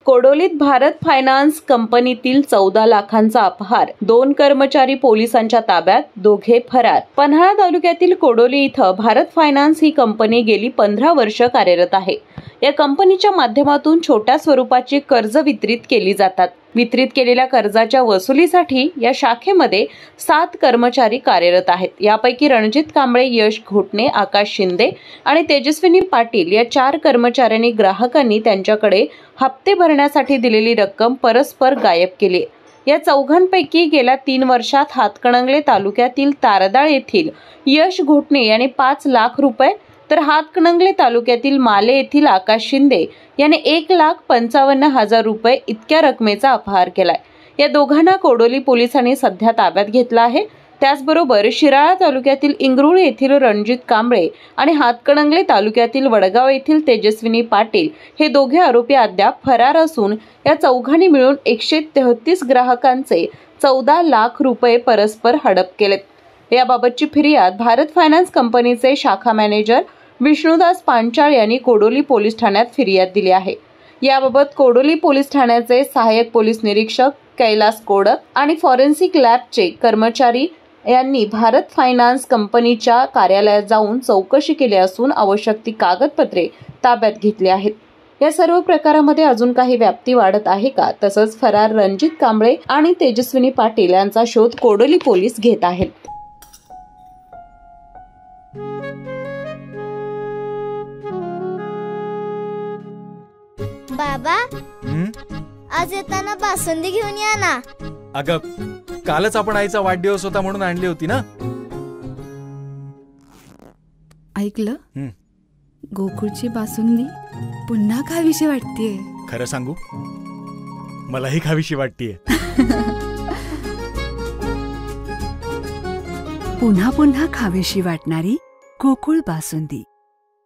कोडोलीत Bharat finance कंपनीतील 14 लाखांचा अपहार, 2 कर्मचारी पोलिसांच्या ताब्यात, दोघे फरार। पन्हाळा तालुक्यातील कोडोली इथं भारत फायनान्स ही कंपनी गेली 15 वर्ष कार्यरत आहे। या कंपनीच्या माध्यमातून छोट्या स्वरूपाची कर्ज वितरित केली जातात। वितरित केलेल्या कर्जाच्या वसुलीसाठी या शाखेमध्ये 7 कर्मचारी कार्यरत आहेत। यापैकी रणजित कांबळे, यश घोटणे, आकाश शिंदे आणि तेजस्विनी पाटील या 4 कर्मचाऱ्यांनी ग्राहकांनी त्यांच्याकडे हप्ते भरण्यासाठी दिलेली रक्कम परस्पर गायब केली। या चौघांपैकी गेल्या 3 वर्षात हातकणंगले तालुक्यातील तारदाळ येथील यश घोटणे यांनी 5 लाख रुपये, तर हातकणंगले तालुक्यातील माले येथील आकाश शिंदे याने 1,55,000 रुपये इतक्या रकमेचा अपहार केलाय। या दोघांना कोडोली पोलिसांनी सध्या ताब्यात घेतला आहे। त्याचबरोबर शिराळा तालुक्यातील इंगरुळ येथील रणजित कांबळे आणि हातकणंगले तालुक्यातील वडगाव येथील तेजस्विनी पाटील हे दोघे आरोपी अद्याप फरार असून या चौघांनी मिळून 133 ग्राहकांचे 14 लाख रुपये परस्पर हडप केलेत। याबाबतची फिर्याद भारत फायनान्स कंपनीचे शाखा मॅनेजर विष्णुदास पांचाळ यांनी कोडोली पोलीस ठाण्यात फिर्याद दिली आहे। याबाबत कोडोली पोलीस ठाण्याचे सहाय्यक पोलीस निरीक्षक कैलास कोडक आणि फॉरेन्सिक लॅबचे कर्मचारी यांनी भारत फायनान्स कंपनीच्या कार्यालयात जाऊन चौकशी केली असून आवश्यक ती कागदपत्रे ताब्यात घेतली आहेत। या सर्व प्रकारामध्ये अजून काही व्याप्ती वाढत आहे का? तसंच फरार रणजित कांबळे आणि तेजस्विनी पाटील यांचा शोध कोडोली पोलीस घेत आहेत। बाबा, आज येताना बासुंदी घेऊन या ना। अगं, कालच आपण आईचा वाढदिवस होता म्हणून आणली होती ना। ऐकलं? गोकुळची बासुंदी पुन्हा खावीशी वाटतेय। खरं सांगू, मलाही खावीशी वाटतेय। पुन्हा पुन्हा खावीशी वाटणारी गोकुळ बासुंदी।